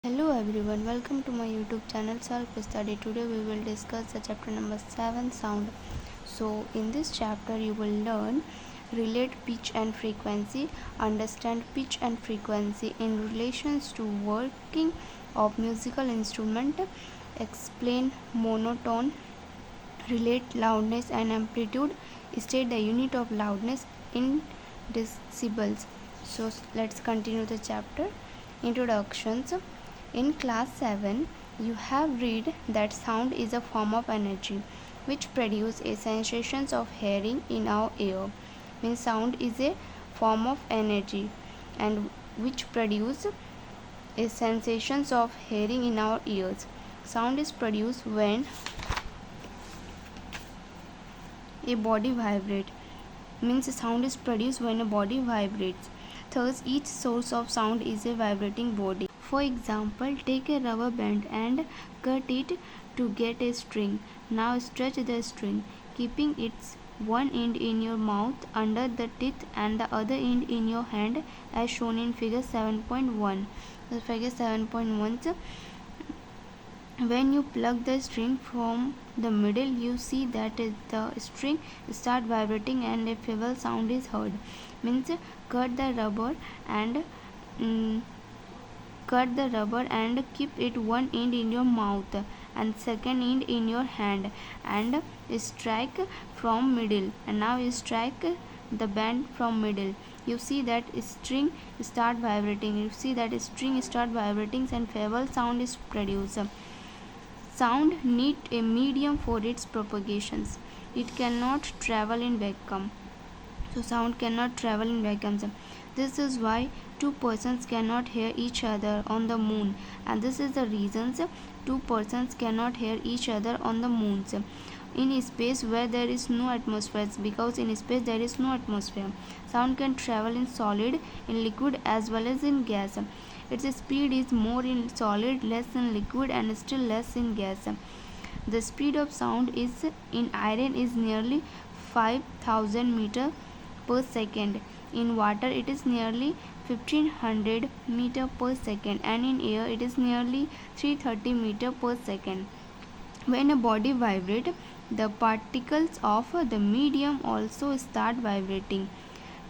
Hello everyone, welcome to my YouTube channel Self Study. Today we will discuss the chapter number 7, sound. So in this chapter you will learn relate pitch and frequency, understand pitch and frequency in relations to working of musical instrument, explain monotone, relate loudness and amplitude, state the unit of loudness in decibels. So let's continue the chapter. Introductions. In class 7, you have read that sound is a form of energy which produces a sensations of hearing in our ear. Means sound is a form of energy and which produces a sensations of hearing in our ears. Sound is produced when a body vibrates. Means sound is produced when a body vibrates. Thus, each source of sound is a vibrating body. For example, take a rubber band and cut it to get a string. Now stretch the string, keeping its one end in your mouth under the teeth and the other end in your hand as shown in figure 7.1. So figure 7.1. When you plug the string from the middle, you see that the string start vibrating and a feeble sound is heard. Means cut the rubber and keep it one end in your mouth and second end in your hand and strike from middle, and now you strike the band from middle. You see that string start vibrating. And feeble sound is produced. Sound needs a medium for its propagations. It cannot travel in vacuum. So sound cannot travel in vacuum. This is why two persons cannot hear each other on the moon, and this is the reason two persons cannot hear each other on the moon. In a space where there is no atmosphere, because in space there is no atmosphere, sound can travel in solid, in liquid as well as in gas. Its speed is more in solid, less in liquid, and still less in gas. The speed of sound is in iron is nearly 5,000 meter per second. In water it is nearly 1500 meter per second, and in air it is nearly 330 meter per second. When a body vibrates, the particles of the medium also start vibrating.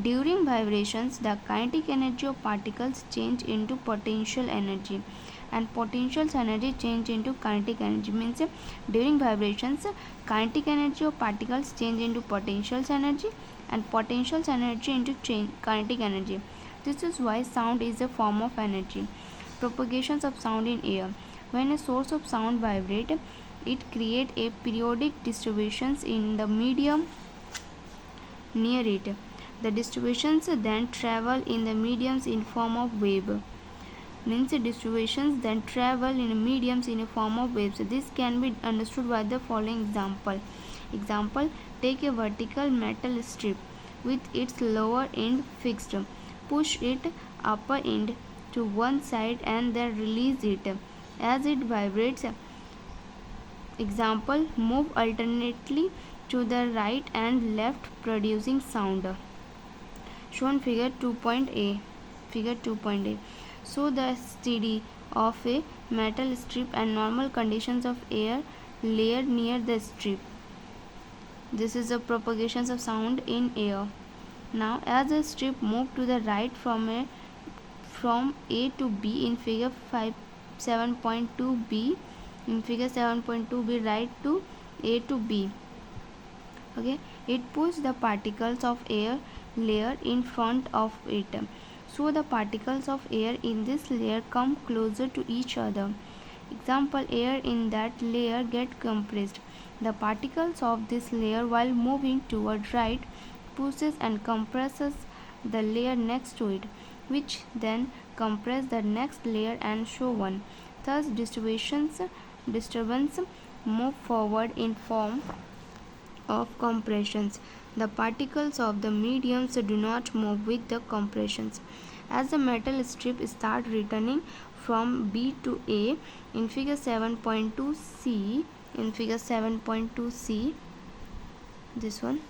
During vibrations, the kinetic energy of particles change into potential energy, and potential energy change into kinetic energy. Means during vibrations, kinetic energy of particles change into potential energy, and potential energy into kinetic energy. This is why sound is a form of energy. Propagations of sound in air. When a source of sound vibrates, it creates a periodic distributions in the medium near it. The distributions then travel in the mediums in form of wave. Means distributions then travel in mediums in a form of waves. This can be understood by the following example. Take a vertical metal strip with its lower end fixed. Push its upper end to one side and then release it. As it vibrates, move alternately to the right and left producing sound. Shown figure 2.a. So the steady of a metal strip and normal conditions of air layer near the strip. This is the propagations of sound in air. Now as the strip moved to the right from A to B in figure 7.2b, right to A to B. Okay, it pushed the particles of air layer in front of it. So the particles of air in this layer come closer to each other. Air in that layer get compressed. The particles of this layer while moving toward right pushes and compresses the layer next to it, which then compress the next layer and so on. Thus disturbance move forward in form of compressions. The particles of the mediums do not move with the compressions. As the metal strip start returning from B to A in figure 7.2c, this one,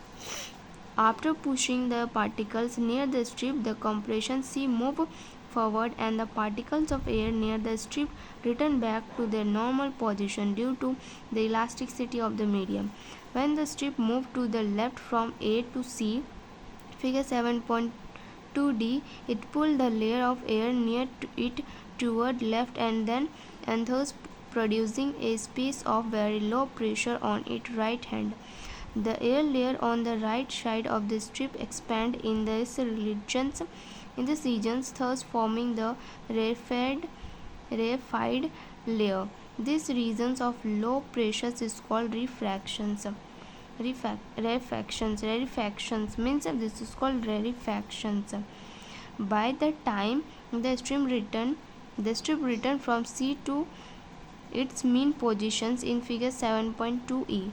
after pushing the particles near the strip, the compression C move forward and the particles of air near the strip return back to their normal position due to the elasticity of the medium. When the strip moved to the left from A to C, figure 7.2d, it pulled the layer of air near it toward left and thus producing a space of very low pressure on its right hand. The air layer on the right side of the strip expand in these regions, thus forming the rarefied layer. These regions of low pressure is called rarefactions. Rarefactions means this is called rarefactions. By the time the strip return from C to its mean positions in figure 7.2e.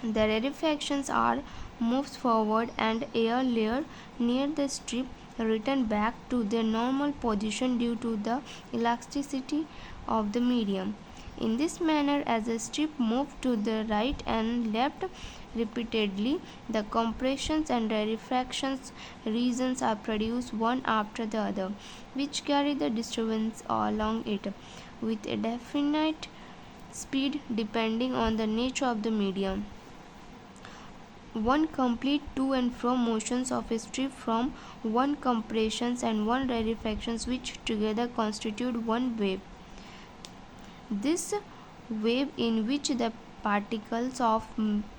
The rarefactions are moves forward and air layer near the strip return back to their normal position due to the elasticity of the medium. In this manner, as the strip moves to the right and left repeatedly, the compressions and rarefactions regions are produced one after the other, which carry the disturbance along it with a definite speed depending on the nature of the medium. One complete to and fro motions of a strip from one compressions and one rarefactions which together constitute one wave. This wave, in which the particles of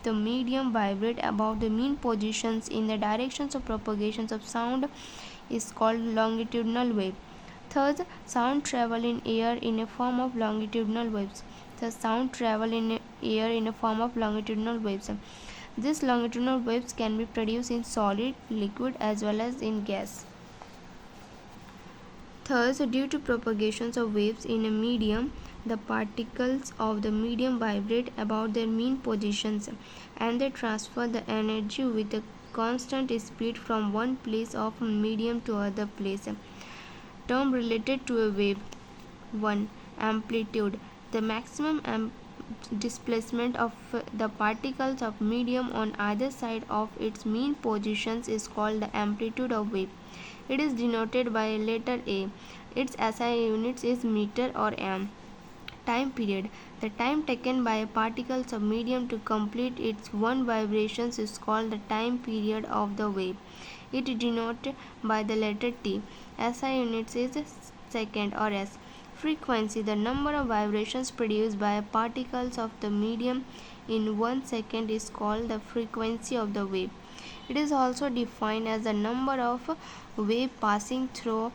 the medium vibrate about the mean positions in the directions of propagations of sound, is called longitudinal wave. Thus, sound travel in air in a form of longitudinal waves. These longitudinal waves can be produced in solid, liquid as well as in gas. Thus, due to propagations of waves in a medium, the particles of the medium vibrate about their mean positions and they transfer the energy with a constant speed from one place of medium to other place. Term related to a wave. 1. Amplitude. The maximum displacement of the particles of medium on either side of its mean positions is called the amplitude of wave. It is denoted by a letter A. Its SI units is meter or am. Time period. The time taken by particles of medium to complete its one vibrations is called the time period of the wave. It is denoted by the letter T. SI units is second or S. Frequency. The number of vibrations produced by particles of the medium in 1 second is called the frequency of the wave. It is also defined as the number of wave passing through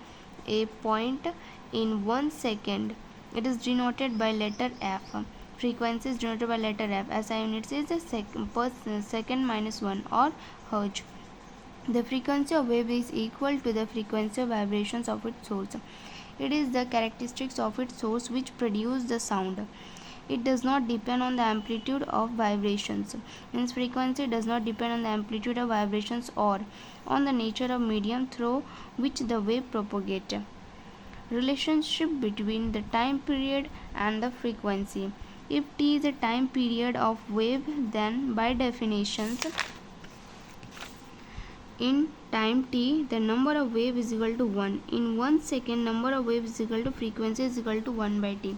a point in 1 second. It is denoted by letter F. Frequency is denoted by letter F. SI units is per second minus 1 or Hertz. The frequency of wave is equal to the frequency of vibrations of its source. It is the characteristics of its source which produce the sound. It does not depend on the amplitude of vibrations. Its frequency does not depend on the amplitude of vibrations or on the nature of medium through which the wave propagates. Relationship between the time period and the frequency. If t is a time period of wave, then by definition, in time t, the number of wave is equal to 1. In 1 second, number of wave is equal to frequency is equal to 1 by t.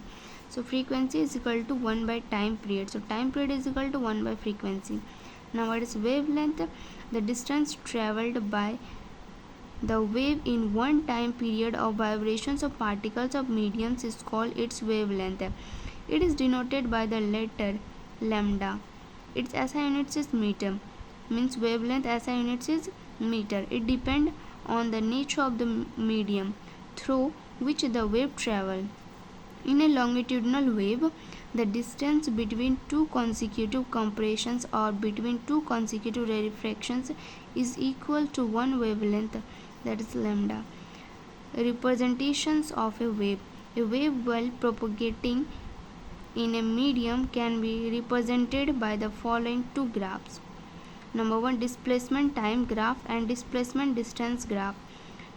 So frequency is equal to 1 by time period. So time period is equal to 1 by frequency. Now what is wavelength? The distance traveled by the wave in one time period of vibrations of particles of mediums is called its wavelength. It is denoted by the letter lambda. Its SI units is meter. Means wavelength SI units is meter. It depends on the nature of the medium through which the wave travels. In a longitudinal wave, the distance between two consecutive compressions or between two consecutive rarefactions is equal to one wavelength, that is lambda. Representations of a wave. A wave while propagating in a medium can be represented by the following two graphs. Number 1, displacement time graph and displacement distance graph.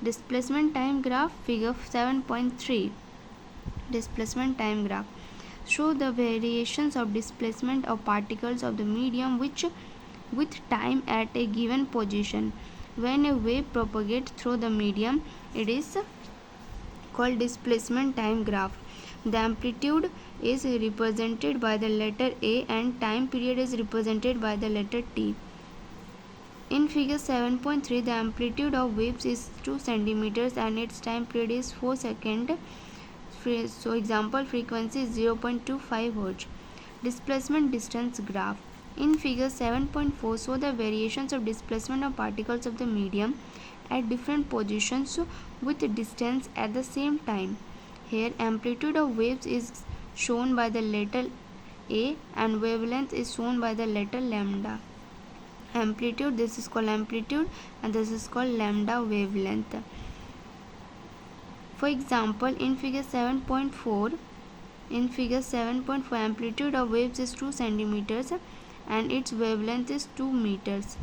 Displacement time graph, figure 7.3. Displacement time graph show the variations of displacement of particles of the medium which with time at a given position. When a wave propagates through the medium, it is called displacement time graph. The amplitude is represented by the letter A and time period is represented by the letter T. In figure 7.3, the amplitude of waves is 2 centimeters and its time period is 4 seconds. So example frequency is 0.25 Hz. Displacement distance graph. In figure 7.4, show the variations of displacement of particles of the medium at different positions with distance at the same time. Here amplitude of waves is shown by the letter A and wavelength is shown by the letter lambda. Amplitude, this is called amplitude and this is called lambda wavelength. For example, in figure 7.4, amplitude of waves is 2 centimeters and its wavelength is 2 meters.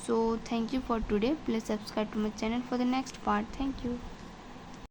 So thank you for today. Please subscribe to my channel for the next part. Thank you.